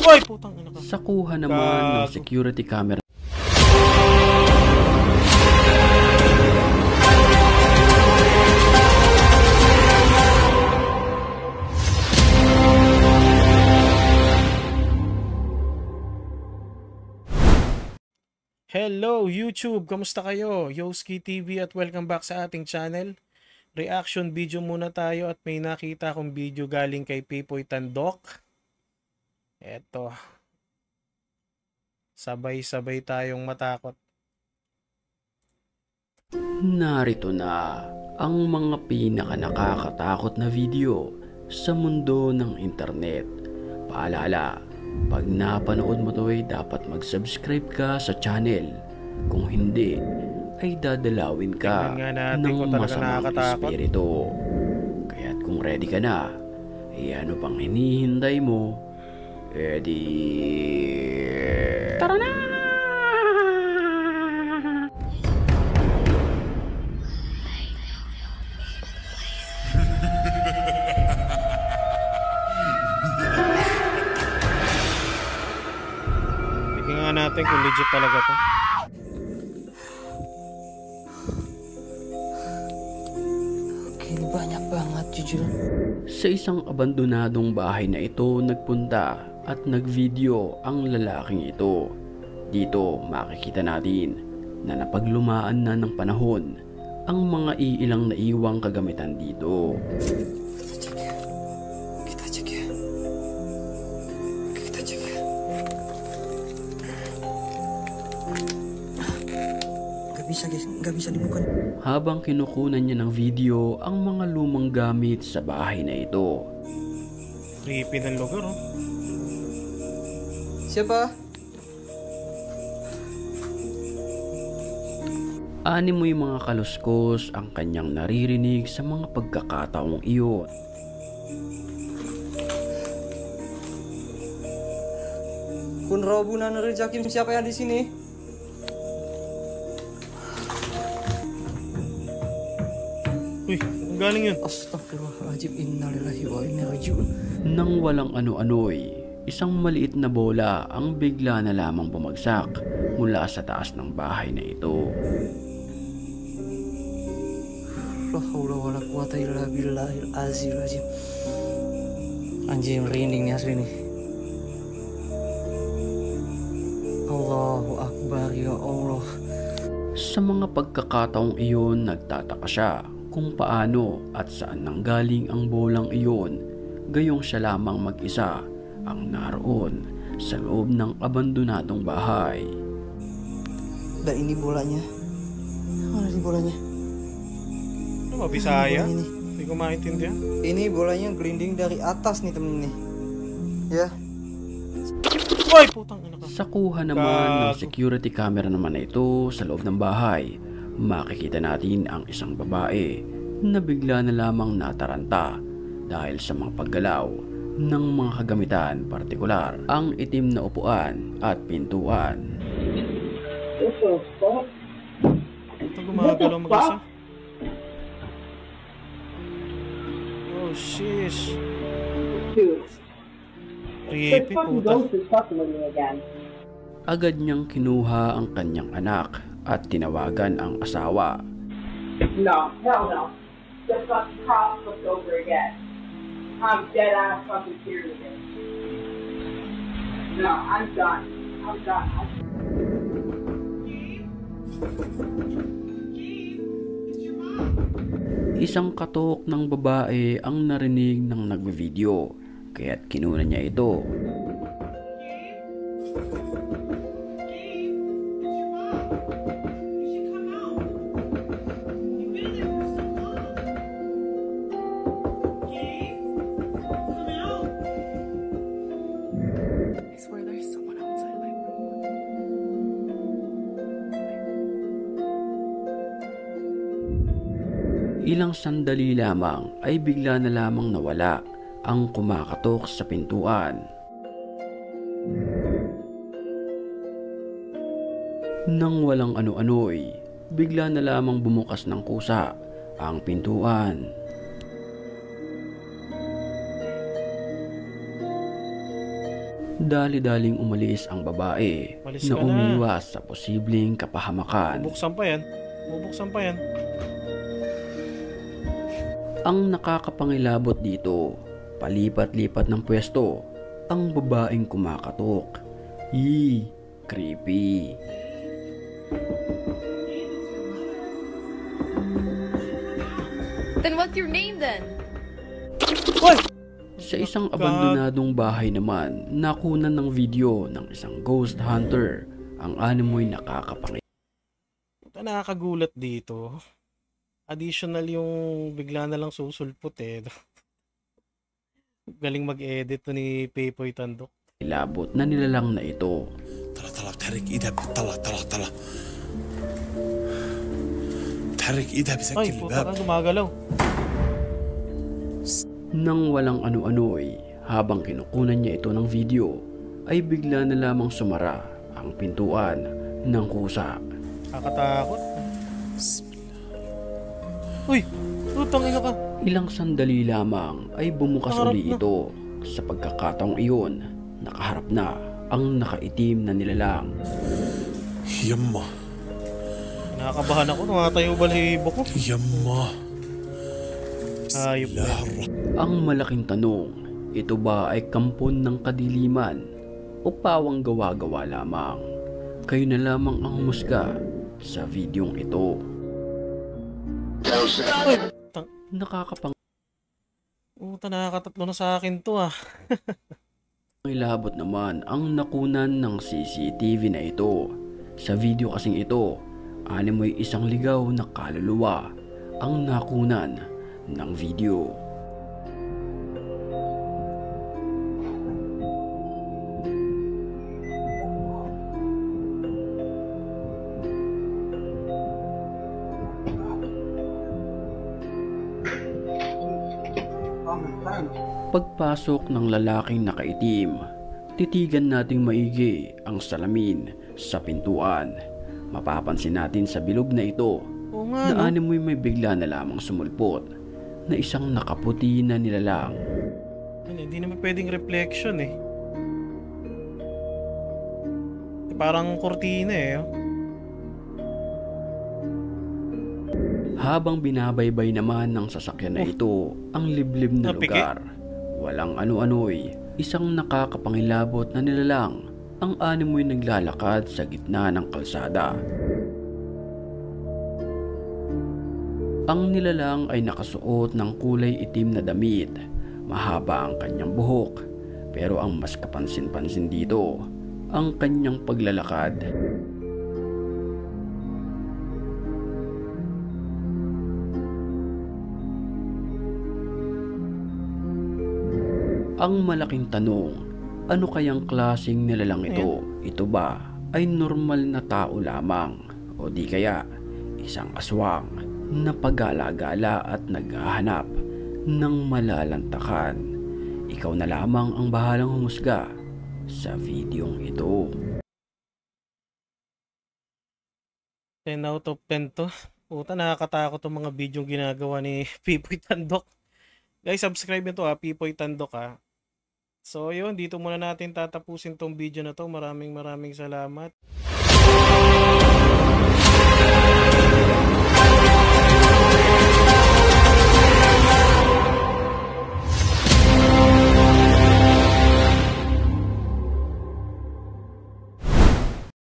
Ay, putang ina ka. Sa kuha naman ng security camera. Hello YouTube! Kamusta kayo? Yoski TV at welcome back sa ating channel. Reaction video muna tayo at may nakita akong video galing kay Pipoy Tandok. Eto. Sabay-sabay tayong matakot. Narito na ang mga pinaka-nakakatakot na video sa mundo ng internet. Paalala, pag napanood mo ito ay dapat mag-subscribe ka sa channel. Kung hindi, ay dadalawin ka ng masamang espiritu. Kaya't kung ready ka na, ay ano pang hinihintay mo? Tara na! Tingnan natin kung legit talaga to. Okay, banyak banget jujur. Sa isang abandonadong bahay na ito nagpunta at nagvideo ang lalaking ito. Dito makikita natin na napaglumaan na ng panahon ang mga iilang naiwang kagamitan dito. Kita cek ya. Gak bisa guys, gak bisa dibuka. Habang kinukunan niya ng video ang mga lumang gamit sa bahay na ito. Creepy ng lugar, oh. Siapa? Animoy mga kaluskos ang kanyang naririnig sa mga pagkakataong iyon. Kun Robunan Rezakim, siapa yang di sini? Uy, ang galing yun. Astagfirullahaladzim, innalillahi wa inna rajiun. Nang walang ano-ano'y, isang maliit na bola ang bigla na lamang bumagsak mula sa taas ng bahay na ito. La haula wala quwata illa billahil azim. Anjing, merinding nih asli nih. Allahu Akbar, ya Allah. Sa mga pagkakataong iyon, nagtataka siya kung paano at saan nanggaling ang bolang iyon, gayong siya lamang mag-isa ang naroon sa loob ng abandonadong bahay. Dan ini bolanya. Mana sih bolanya? Ano ba, Bisaya? Hindi ko maintindihan. Ini bolanya gelinding dari atas nih temen nih. Ya. Ay, putang ina ka. Sa kuha naman ng security camera naman na ito sa loob ng bahay, makikita natin ang isang babae na bigla na lamang nataranta dahil sa mga paggalaw ng mga kagamitan, partikular ang itim na upuan at pintuan. Ito gumagalaw mag-isa. Oh, sheesh. Creepy, puta. Agad niyang kinuha ang kanyang anak at tinawagan ang asawa. No, hell no. The fucking cops looked over again. I'm dead ass fucking serious. No, I'm done. Isang katok ng babae ang narinig ng nagbe-video, kaya't kinuha niya ito. Ilang sandali lamang ay bigla na lamang nawala ang kumakatok sa pintuan. Nang walang ano-ano'y, bigla na lamang bumukas ng kusa ang pintuan. Dali-daling umalis ang babae Umalis na ka na. umiwas sa posibleng kapahamakan. Bubuksan pa yan. Bubuksan pa yan. Ang nakakapangilabot dito, palipat-lipat ng pwesto, ang babaeng kumakatok. Creepy. Then what's your name then? Uy! Sa isang abandonadong bahay naman, nakunan ng video ng isang ghost hunter. Ang animoy nakakapangilabot. Nakakagulat dito. Additional yung bigla na lang susulpot eh. Galing mag-edit to ni Pepoy Tandok. Na nilalang na ito. طلع تحرك ايدها طلع تحرك ايدها بسكر Ay, puta الباب ka, gumagalaw. Nang walang ano-ano'y, habang kinukunan niya ito ng video, ay bigla na lamang sumara ang pintuan ng kusa. Kakatakot. Uy! Tutang ina ka. Ilang sandali lamang ay bumukas Nakaharap uli na. ito. Sa pagkakataong iyon, nakaharap na ang nakaitim na nilalang. يما Nakakabahan ako. Tumatayo balahibo ko. يما Ayop na. Ang malaking tanong, ito ba ay kampon ng kadiliman o pawang gawa-gawa lamang? Kayo na lamang ang humusga sa videong ito. Uy! Tang... Nakakapangilabot Nakakatatlo na sa akin to ah. naman ang nakunan ng CCTV na ito. Sa video kasing ito, animoy isang ligaw na kaluluwa ang nakunan ng video. Pagpasok ng lalaking nakaitim, titigan nating maigi ang salamin sa pintuan. Mapapansin natin sa bilog na ito Oo nga no. na animoy may bigla na lamang sumulpot na isang nakaputi na nilalang. Hindi naman pwedeng reflection eh. Parang kortina eh. Oh. Habang binabaybay naman ng sasakyan na ito ang liblib na Napiki. lugar, walang ano-ano'y isang nakakapangilabot na nilalang ang animoy naglalakad sa gitna ng kalsada. Ang nilalang ay nakasuot ng kulay itim na damit, mahaba ang kanyang buhok, pero ang mas kapansin-pansin dito, ang kanyang paglalakad. Ang malaking tanong, ano kayang klaseng nilalang ito? Ito ba ay normal na tao lamang o di kaya isang aswang na pag-alagala at naghahanap ng malalantakan? Ikaw na lamang ang bahalang humusga sa videong ito. 10 out of 10 to. Puta, nakakatakot tong mga video ginagawa ni Pipoy Tandok. Guys, subscribe nyo to ha, Pipoy Tandok ha. So yun, dito muna natin tatapusin tong video na to. Maraming salamat.